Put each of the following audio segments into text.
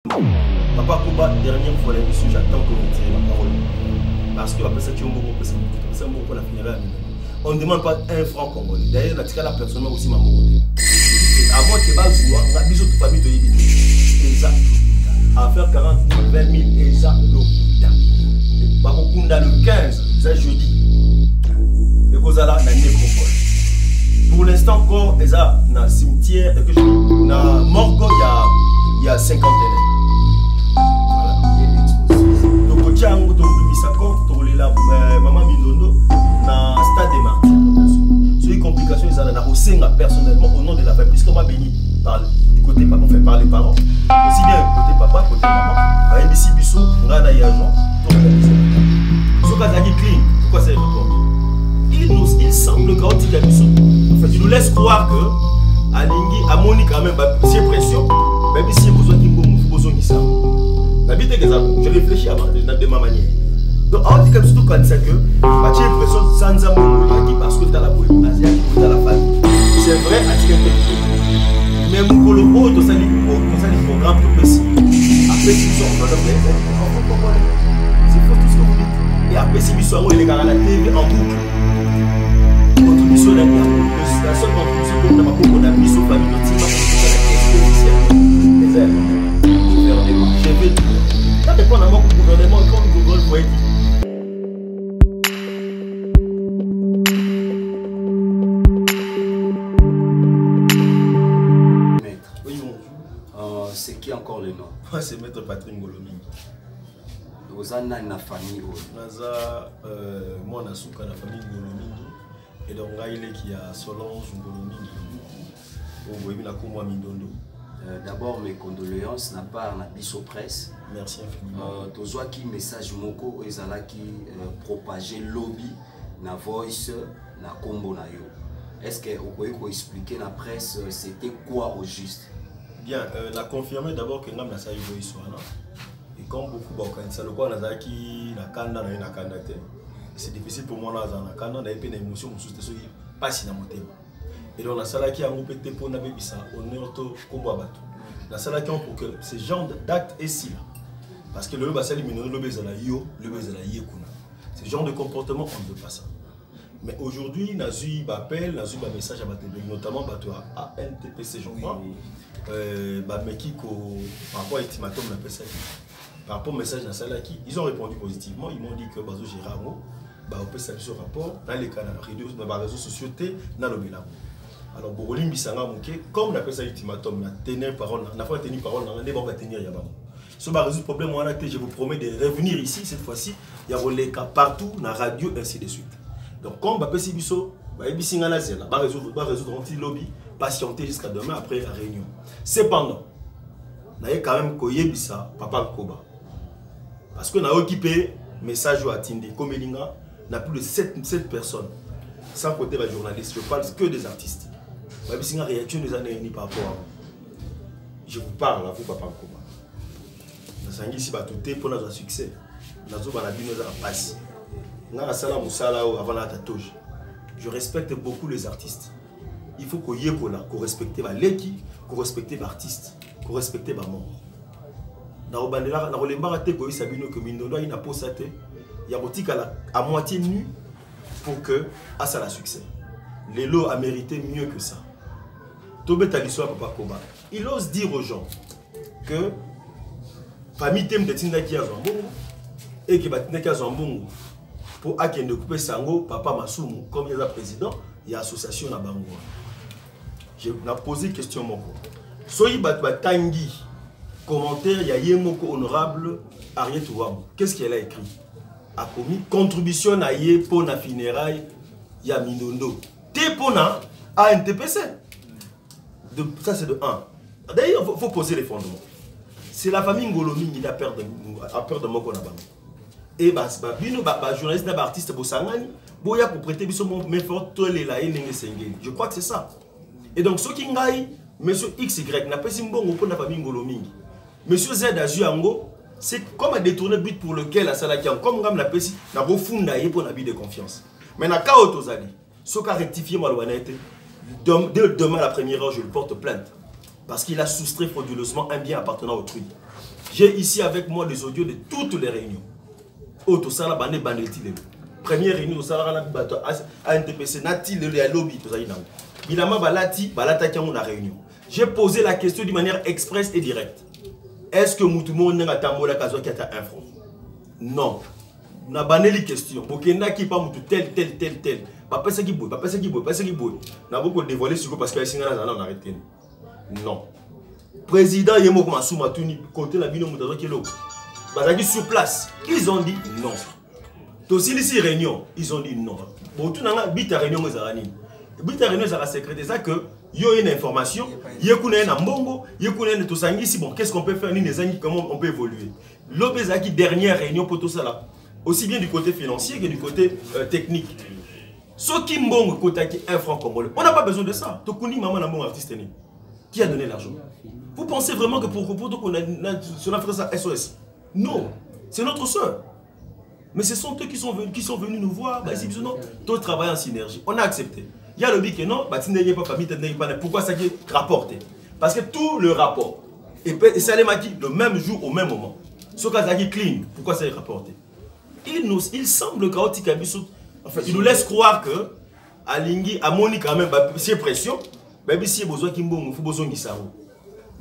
Papa Koba, dernière fois, j'attends qu'on retire la parole. Parce que après ça, tu as un bon pour la funéraire. On ne demande pas un franc congolais. D'ailleurs, la personne aussi m'a mangé. Avant que tu on a besoin de famille de Yébité. Exact. À faire 40 000, 20 000, exact. Bakokunda le 15, c'est jeudi. Et vous allez dans la nécropole. Pour l'instant, encore, ils sont dans le cimetière. Dans Morgo, il y a 50 ans. Voilà. Donc, tu as un peu de misako, tu as la maman Mindondo dans le stade des martyrs. Sur les complications, ils sont là personnellement au nom de la famille. Puisque moi, béni du côté papa, on fait par les parents. Aussi bien côté papa, côté maman. À ABC Bissot, on a des agents. Ce cas là qui clean, pourquoi c'est important? Il semble chaotique à Bissot. En fait, il nous laisse croire que Alingi, à Monique, quand même, c'est pression. Même si il y a besoin de ça. Je réfléchis de ma manière. Donc, on dit que surtout quand c'est que tu as l'impression sans amour, parce que tu as la politique, tu as la famille. C'est vrai, à tirer un mais mon colo, tu as les programmes de Pessi. Après, si tu sors, c'est faux tout ce que vous dites. Et après, si tu sors, il est à la TV en boucle. Contribution la seule contribution que nous avons mis sur la famille de Tima, c'est les ailes. J'ai vu. Ça dépend d'un manque de gouvernement comme le gouvernement voit. C'est qui encore le nom? Moi, c'est Maître Patrick Ngolomingi. Vous avez une famille? Moi, je suis la famille Ngolomingi. Et donc, il y a Solange Ngolomingi. Vous voyez, d'abord, mes condoléances n'a pas un abysso presse. Merci infiniment. Tu as qui message moko et zala qui propager lobby na voice na combo na yo. Est-ce que vous pouvez expliquer la presse c'était quoi au juste? Bien, la confirmer d'abord que nous avons ça et comme beaucoup de le quoi qui na kanda na kanda c'est difficile pour moi dans la kanda na une émotion je pas si na moté. Et donc la salle qui a un peu pour na bebisa honneur to combo bateau. La salle qui pour que ce genre d'acte est si là. Parce que le basali mino le bezala yo, le bezala yekuna. Ce genre de comportement on ne veut pas ça. Mais aujourd'hui, nous avons eu appel, nous avons eu un message à Batébec, notamment à NTPC, je crois. Mais qui, par rapport à l'ultimatum, par rapport au message dans salle qui ils ont répondu positivement. Ils m'ont dit que Bazo Géramo, on peut saluer ce rapport dans les canaux, dans les réseaux sociaux, dans le bilan. Alors, Bogolim Bissanga Mouké, comme on appelle ça ultimatum, on a tenu parole, on a fait tenir parole, on a dit qu'on va tenir Yabamo. Si on va résoudre le problème, je vous promets de revenir ici cette fois-ci. Il y a des cas partout, dans la radio, ainsi de suite. Donc, comme Bapé Sibiso, on va résoudre un lobby, patienter jusqu'à demain après la réunion. Cependant, on a quand même Koyebisa, Papa Koba. Parce qu'on a occupé message à Tindi, comme Elinga, on a plus de 7 personnes. Sans côté les journalistes, je parle que des artistes. On a une réaction des années par rapport à vous. Je vous parle à vous, Papa Koba. Nous avons ici tout pour notre succès. Nous avons passe. Je respecte beaucoup les artistes. Il faut qu'on respecte les qui, qu'on respecte les artistes, qu'on respecte les morts. Il y a à moitié nu pour que ça la succès. L'élo a mérité mieux que ça. Papa Koba. Il ose dire aux gens que famille thème de Tindaki a et que Tindaki a pour de couper sango papa Masumu comme il est président il y a association à Bango. Je n'ai posé une question moko. Soyi Tangi commentaire il y a Yemoko honorable Ariette Ouam. Qu'est-ce qu'elle a écrit? A commis contribution à Yé pour la funéraille ya Mindondo. T pour na ANTPC. Ça c'est de 1. D'ailleurs il faut poser les fondements. C'est la famille Ngolomingi qui a peur de Moko na Bango. Et journaliste et artiste Bossangani, Boya pour prêter mais je crois que c'est ça. Et donc, ce qui est monsieur XY n'a pas si bon pour la famille Ngolomingi. Monsieur Z Azuango, c'est comme un détourné but pour lequel la salle comme on l'a pessi, n'a pas fondé pour la vie de confiance. Mais n'a qu'à Otozali, ce qui a rectifié ma loyauté, dès demain à la première heure, je le porte plainte. Parce qu'il a soustrait frauduleusement un bien appartenant à autrui. J'ai ici avec moi des audios de toutes les réunions. Auto sala bande bandeti le. Première réunion sala na bato à NTPC nati le ya lobby to zaina. Bilama balati balata kiango na réunion. J'ai posé la question de manière expresse et directe. Est-ce que Moutumo n'a tambola kazo qui a un front? Non. Na baneli question. Bokenda qui pas mutu tel. Papa ça qui boue. Na beaucoup dévoilé sur parce que singa na on arrêté. Non. Président Yemo Massouma Tuni côté la bino mutazo qui lo. Bazaki sur place, ils ont dit non. Aussi ici réunion, ils ont dit non. Bon tout nanga bita réunion ezarani. Bita réunion ezara secrétaire ça que yo une information, yekuna na mbongo, yekuna na tosangi si bon qu'est-ce qu'on peut faire ni nezangi comment on peut évoluer. L'obezaki dernière réunion pour tout ça là. Aussi bien du côté financier que du côté technique. Ce qui mbongo kotaki un franc congolais. On n'a pas besoin de ça. Tokuni maman na mbongo artiste ni. Qui a donné l'argent? Vous pensez vraiment que pour qu'on a fait ça SOS? Non, c'est notre soeur. Mais ce sont eux qui sont venus nous voir. Bah, ils non, tout travail en synergie. On a accepté. Il y a le but que non, bah, pas famille, pourquoi ça qui est rapporté? Parce que tout le rapport, et ça les maquille le même jour, au même moment. Ce cas qui clean, pourquoi ça est rapporté? Il semble chaotique. Enfin, il nous laisse croire que Alingi a moni quand même, c'est pression. Mais si il y a besoin qu'il il faut besoin qu'il s'arrête.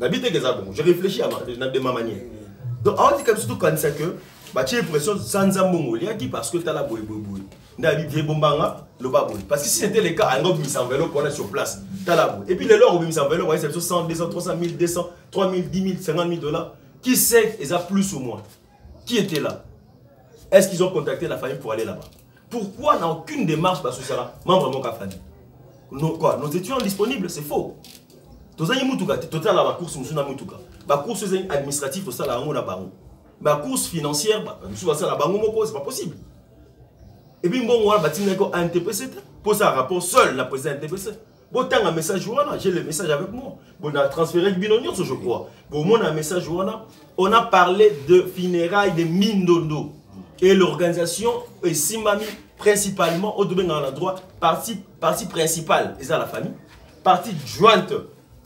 Je réfléchis de ma manière. Donc, on dit surtout quand c'est que tu as l'impression sans ambongo, il y a qui parce que tu as la boue. Parce que si c'était le cas, on a mis enveloppe pour aller sur place. Tu as la boue. Et puis, les lois ont mis enveloppe, c'est 100, 200, 300 000, 200, 3 000, 10 000, 50 000 $. Qui sait, ils ont plus ou moins? Qui était là? Est-ce qu'ils ont contacté la famille pour aller là-bas? Pourquoi on n'a aucune démarche parce que c'est là? Membre de mon famille. Nos étudiants disponibles, c'est faux. La course administrative, la course financière, c'est pas possible. Et puis, bon, on a un NTPC pour ça rapport seul, la présidente NTPC. Bon, tant un message, j'ai le message avec moi. Bon, on a transféré le binonion, je crois. Bon, on a un message, on a parlé de funérailles de Mindondo. Et l'organisation est Simami, principalement, au domaine dans l'endroit, partie principale, c'est la famille. Partie jointe.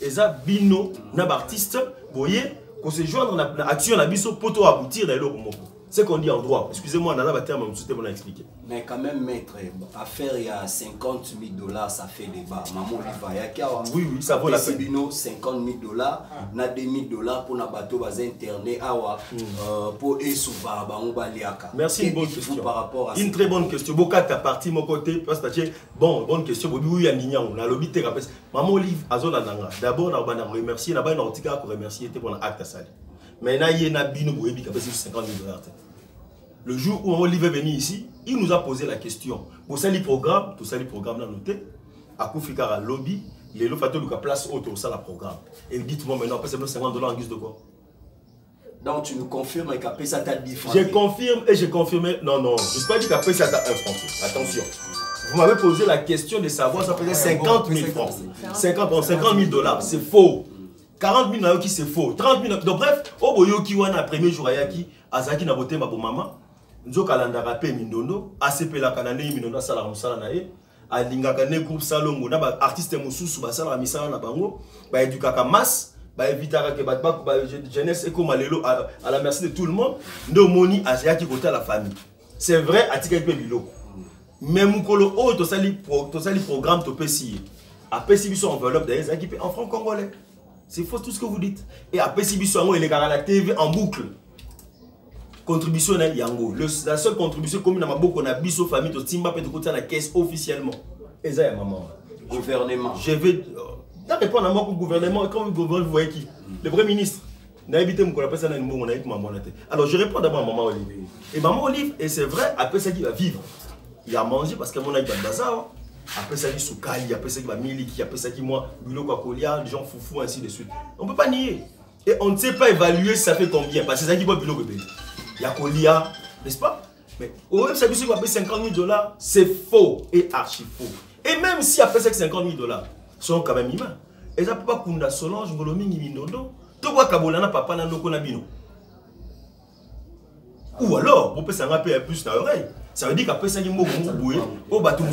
Et ça, bino, n'abartiste, vous voyez, qu'on se joindre dans l'action, la biso, pour aboutir dans l'eau. C'est qu'on dit en droit. Excusez-moi, on a un terme, je vais expliquer. Mais quand même, maître, affaire il y a 50 000 $, ça fait débat. Maman, il y a oui, ça vaut la peine. Bino, 50 000 $, na 2 000 $ pour na bateau bas internet, pour esouva, merci, une bonne question. Par rapport à une très bonne question. Boka, ta partie, mon côté, parce que bon, bonne question. Oui, il y a on a l'obité. Maman Olive, Azonananga. D'abord, on a remercié, on a remercié pour l'acte à salir. Maintenant, il y a Bino Bouébi qui a payé 50 000 $. Le jour où Olivier est venu ici, il nous a posé la question. Pour ça, les programmes, tout ça, les programmes là noté, à Koufikara lobby, les lots fatos de place autour ça la programme. Et dites-moi maintenant, après c'est 50 $ en guise de quoi? Donc tu nous confirmes qu'après ça t'a dit. Je confirme et j'ai confirmé. Non, non, je ne pas dit qu'après ça t'a un franc. Attention. Vous m'avez posé la question de savoir, ça faisait 50 000 francs. 50 000 $, c'est faux. 40 000 qui c'est faux. 30 000. Donc bref, au boyo qui wana premier jour ayaki azaki na boté ma maman. Nzo kalanda rapé mindono, ACP la kanane mindono sala musala na e, alinga kane groupe salongo na ba artiste mususu ba sala misala na bango, ba edukaka masse, ba evitara ke ba jeunesse eko malelo à la merci de tout le monde. Ndo moni azaki côté la famille. C'est vrai atika pe bilo. Mais mukolo o to sali programme to pesi. A pesi biso enveloppe d'ailleurs zaki en franc congolais. C'est faux tout ce que vous dites. Et après, si vous avez la TV en boucle, contribution à Yango. La seule contribution commune à beaucoup, on a biso famille, de Timba, de côté à la caisse officiellement. Et ça, maman. Gouvernement. Je vais répondre à moi pour le gouvernement. Quand vous voyez qui? Le Premier ministre. Alors, je réponds d'abord à maman Olive. Et maman Olive, et c'est vrai, après ça, il va vivre. Il a mangé parce que mon aïe, il va bazar. Après ça, il y a Soukali, après ça, il y a Miliki, après ça, il y a Bilo Kwakolia, des gens foufou, ainsi de suite. On ne peut pas nier. Et on ne sait pas évaluer ça fait combien. Parce que c'est ça qui va Bilo Bébé. Il y a Kolia, n'est-ce pas? Mais au même service, il va payer 50 000 $, c'est faux et archi faux. Et même si après ça, 50 000 $, sont quand même humains. Et ça ne peut pas Kunda Solange, Ngolomi, Mindondo. Tout quoi Kabolana, papa, Nandoko, Nabino. Ou alors, vous pouvez s'en rappeler plus dans l'oreille. Ça veut dire qu'après ça, il y a un boué, au bateau, nous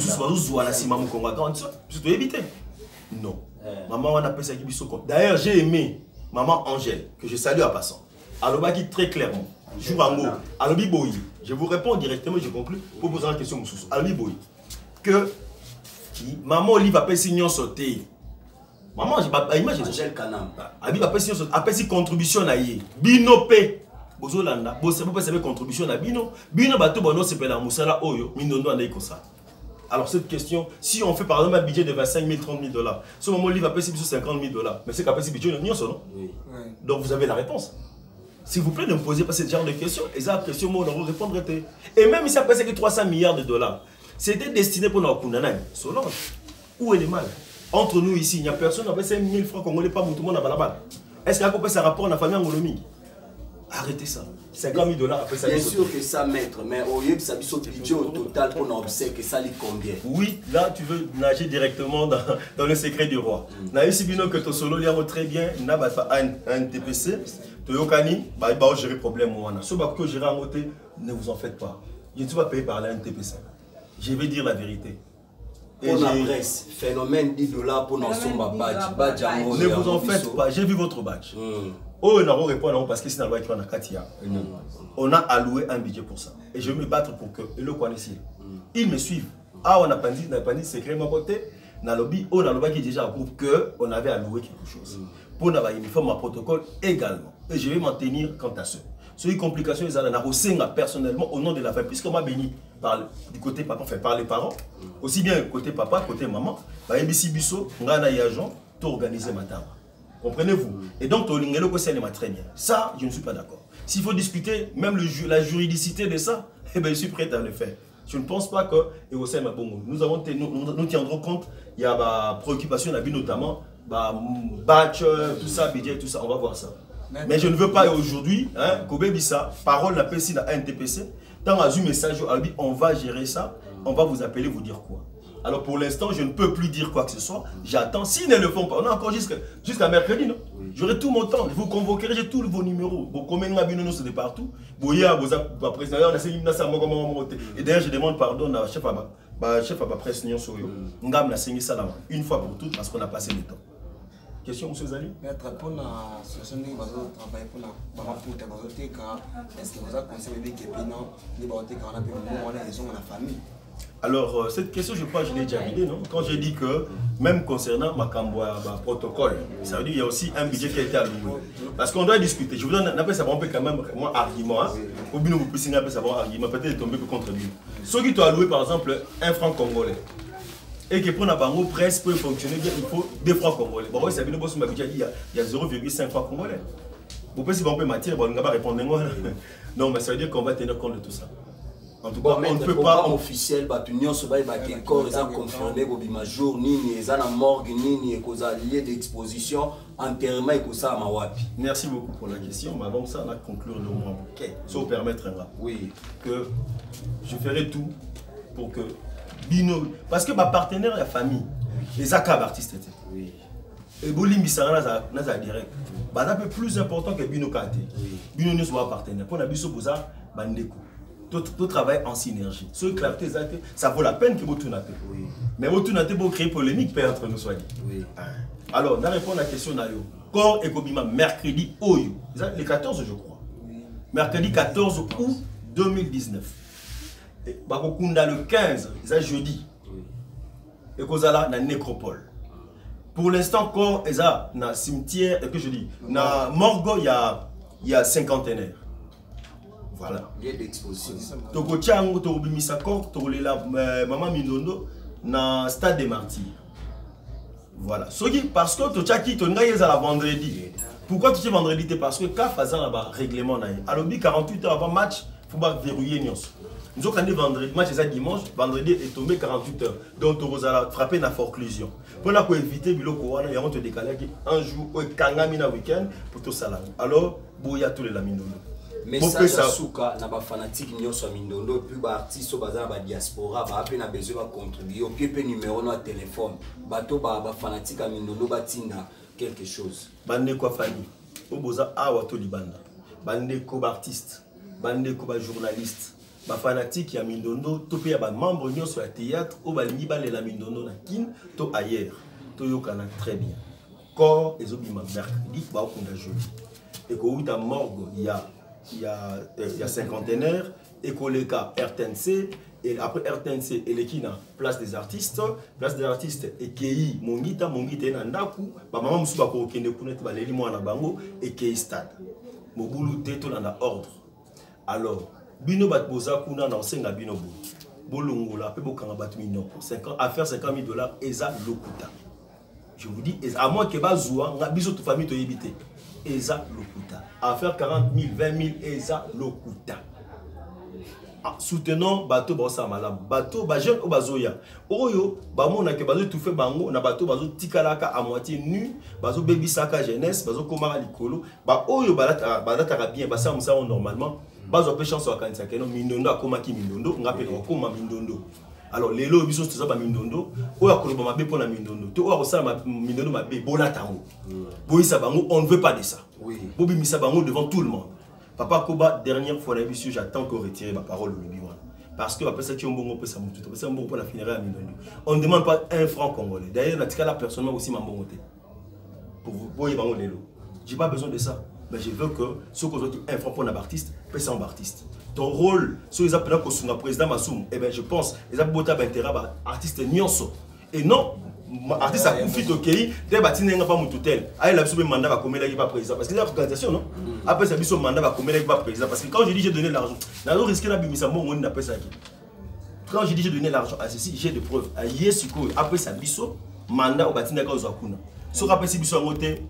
éviter. Non. Maman, on appelle ça qui. D'ailleurs, j'ai aimé maman Angèle, que je salue à passant. alobaki très clairement. Alobi Boyi. Je vous réponds directement, je conclue pour poser une question. Alobi Boyi. Que maman Olive a payé signon sauté. Maman, imagine Angèle Kanam. Abi a payé contribution à yé. Bino P. Bozolanda. Bosse pas payé contribution à Bino. Bino bateau bono c'est pela musala oyo. Mindondo anaï kosa. Alors cette question, si on fait par exemple un budget de 25 000, 30 000 $, ce moment Olive a payé 50 000 $. Mais c'est qu'à payer budget non? Oui. Donc vous avez la réponse. S'il vous plaît, ne me posez pas ce genre de questions. Et ça, question, moi, on va répondre. Et même si ça passait que 300 milliards de $, c'était destiné pour nos Kundanai. Solange, où est le mal? Entre nous ici, il n'y a personne qui a payé 5 000 francs congolais, pas tout le monde à Balabal. Est-ce qu'il y a un rapport à la famille Angolomi? Arrêtez ça. 50 000 $. Après ça. Bien sûr que ça, maître, mais au lieu de ça, budget au total pour nous observer que ça lui combien? Oui, là, tu veux nager directement dans le secret du roi. Naïsi Bino que ton solo l'a très bien, n'a pas un TPC. Toyokani, bah gérer problème ou ce que gérer en côté, ne vous en faites pas. Je ne suis pas payé par la NTPC. Je vais dire la vérité. Et pour la presse, phénomène 10 $ pour nos sommes badge. Ne vous en faites pas, j'ai vu votre badge. Oh, on répond parce que c'est dans la loi qui on a alloué un budget pour ça. Et je vais me battre pour que le connaissiez. Ils me suivent. Ah, on a pas dit secret ma beauté. Dans le lobby, on a le qui déjà approuve qu'on avait alloué quelque chose. Pour avoir un uniforme à protocole également. Et je vais m'en tenir quant à ce. Sur les complications, ils ont personnellement au nom de la famille, puisqu'on m'a béni du côté papa, fait par les parents, aussi bien côté papa, côté maman, ABC Bisso, Ngana Yajon, tout organisé ma table. Comprenez-vous? Et donc, Tolingelo m'a très bien. Ça, je ne suis pas d'accord. S'il faut discuter même la juridicité de ça, eh bien, je suis prêt à le faire. Je ne pense pas que nous tiendrons compte, il y a des préoccupations, notamment, batch, tout ça, budget, tout ça, on va voir ça. Mais je ne veux pas aujourd'hui, Kobe Bissa, parole la PC dans NTPC, tant à un message, on va gérer ça, on va vous appeler, vous dire quoi. Alors pour l'instant, je ne peux plus dire quoi que ce soit. J'attends. S'ils ne le font pas, on a encore jusqu'à mercredi, non? J'aurai tout mon temps. Je vous convoquerai, j'ai tous vos numéros. C'est de partout. Et d'ailleurs, je demande pardon à chef à la presse une fois pour toutes parce qu'on a passé le temps. Question, M. Zali? Maître, pour la situation de travail pour la est-ce que vous avez conseillé que la famille? Alors, cette question, je crois que je l'ai déjà vidée, non? Quand j'ai dit que, même concernant ma protocole, ça veut dire qu'il y a aussi un budget qui a été alloué. Parce qu'on doit discuter. Je vous donne un peu, ça va un peu quand même, moi, argument. Au bout de vous puissiez un peu savoir argument, peut-être tomber contre lui. Ceux qui t'ont alloué, par exemple, 1 franc congolais. Et que pour la banque presse peut fonctionner bien, il faut 2 francs congolais. Bon, oui, c'est bien, il y a 0,5 francs congolais. Vous pouvez si on peut matière, on ne va pas répondre. Non, mais ça veut dire qu'on va tenir compte de tout ça. En tout cas, on ne peut pas officiel, l'union se bat avec corps, ils ont confirmé que jour, ni ils ont morgue, ni ils ont lié d'exposition, enterrement et ça à Mawapi. Merci beaucoup pour la question. Mais avant ça, on va conclure le mois. Ok. Si vous permettrez, oui, que je ferai tout pour que Bino, parce que ma partenaire et la famille, les ACAB artistes étaient. Oui. Et Bolim Bissara n'a direct. C'est un peu plus important que Bino Kate. Bino ne soit partenaire. Pour la Bisso Boza, Bandeko. Tout travail en synergie. Ce clarté, ça vaut la peine que vous tournez. Oui. Mais vous tournez pour créer polémique entre nous. Oui. Alors, on a répondu à la question. Corps et Kobima, mercredi, Oyo. Les 14, je crois. Oui. Mercredi 14 août 2019. Bakokunda le 15, c'est jeudi. Oui. Et Kozala, na nécropole. Pour l'instant, corps est dans le cimetière, et que je dis, na morgue, il y a cinquantenaire. Voilà. Il y a d'exposition. Toko Tchango, Toko Bimisakor, Toko Lela, Maman Mindondo, na stade des martyrs. Voilà. Parce que tu as quitté vendredi. Pourquoi tu es vendredi? Parce que quand tu as un règlement, alors 48 heures avant match, il faut verrouiller Nyos. Nous avons vendredi, match est dimanche, vendredi est tombé 48 heures. Donc tu as frappé la forclusion. Pour éviter le corona, il y a un décalé un jour, un week-end pour tout ça. Alors, il y a tous les Mindondo. Message à Souka, na ba fanatique nyonso ya Mindondo, puis ba artiste baza ba diaspora, ba pe na besoin ba contribuer, puis pe numéro na téléphone. Bato ba fanatique à Mindondo batinda quelque chose. Bande ko fani. Oboza awa to libanda. Bande ko artiste, bande ko journaliste. Ba fanatique ya Mindondo, to pe ba membre nyonso ya théâtre, o ba lingi ba la Mindondo na kin to ailleurs. To yokana très bien. Corps ezobima mercredi ba okunda jeudi. et qu'au ta morgue il y a cinquantenaire et qu'au les cas RTNC et après RTNC et les kina place des artistes et qui mongita na ndaku ba maman musu ba ko kende kunete ba leli mwana bango et qui stade mobulu teto na ordre alors bino bat boza kuna na osenga bino bo bolongola pe bokanga bat mino pour 50 à faire $50,000 eza lokuta je vous dis à moins que bazwa nga biso to famille to yebite eza lokuta à faire 40,000 20,000 eza lokuta. Soutenons bateau bossa malam bateau ba jeune au bazoya oyo ba mona ke bazo tout fait bango na bateau bazo tikalaka à moitié nu bazo baby saka jeunesse bazo komara likolo ba oyo balata bien basa musa normalement bazo pe chance wa kanisa keno mindondo akoma ki mindondo ngape okoma mindondo alors lelo biso tout ça ba mindondo oyo akoloba mabe pona mindondo to oyo osala mindondo mabe bolatango boisa bango on ne veut pas de ça oui bobi misa bango devant tout le monde. Papa Koba, dernière fois, j'attends qu'on retire ma parole au Liban. Parce que après ça, tu as un bon peu ça moutou. C'est un bon pour la funéraire à Mindondo. On ne demande pas un franc congolais. D'ailleurs, la personne aussi m'a bon côté. Pour vous, pour y aller. J'ai pas besoin de ça. Mais je veux que ceux qui ont un franc pour un artiste, paient ça en artiste. Ton rôle, ceux qui ont un président Massoum, eh bien, je pense, ils ont un intérêt à artiste Nyonso. Et non, artiste a confié au pays, des bâtiments n'ont pas mon tutelle. Ah, il a besoin de mandat à commettre qui va président. Parce que c'est l'organisation, non? Après, ça a besoin de mandat à commettre qui va président. Parce que quand je dis j'ai donné l'argent, n'a pas risqué la bimisa, moi, on n'a pas ça. Quand je dis j'ai donné l'argent à ceci, j'ai des preuves. À Yesuko, après ça, biso, mandat au bâtiment à Zakuna. Ce rappel, si biso à côté,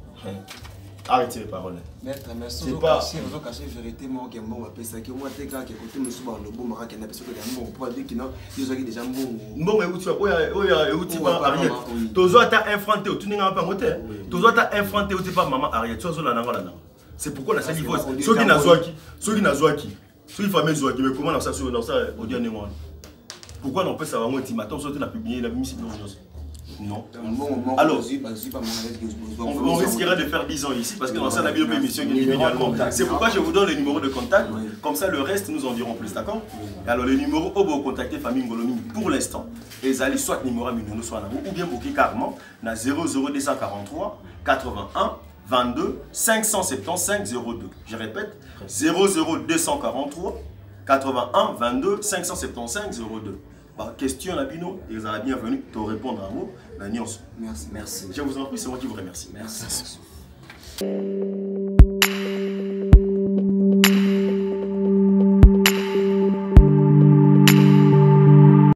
arrêtez les paroles. Maître, merci. C'est pas si on caché vérité, moi, qui est bon, après ça, que moi, t'es gars qui écoute le souvent le bon marin qui n'a pas sûr que les bon, pour dire qu'il n'a déjà bon. Bon, mais où tu vas, où tu vas, Ariel. Tozo t'as infranté, tu n'es pas moté. Tozo t'as infranté, où tu pas maman Ariel, tu as sur la langue là. C'est pourquoi la salle voice. Ceux qui n'a zoaki, ceux qui n'a zoaki, ceux qui fameux zoaki, mais comment on ça sur ça au dernier moment. Pourquoi on peut savoir moi, tu m'attends, sur tu l'as publié, la mise non. Alors, on risquera de faire 10 ans ici parce que dans ça, on a bien une émission individuellement. C'est pourquoi je vous donne le numéro de contact. Comme ça, le reste, nous en dirons plus, d'accord? Alors, le numéro, on va contacter Famille Ngolomi pour l'instant. Et allez soit numéro à Minono, soit ou bien booker carrément na 00243 81 22 575 02. Je répète, 00243 81 22 575 02. Question Labino, ils sont bienvenus te répondre à vous. Merci. Merci. Je vous en prie, c'est moi qui vous remercie. Merci.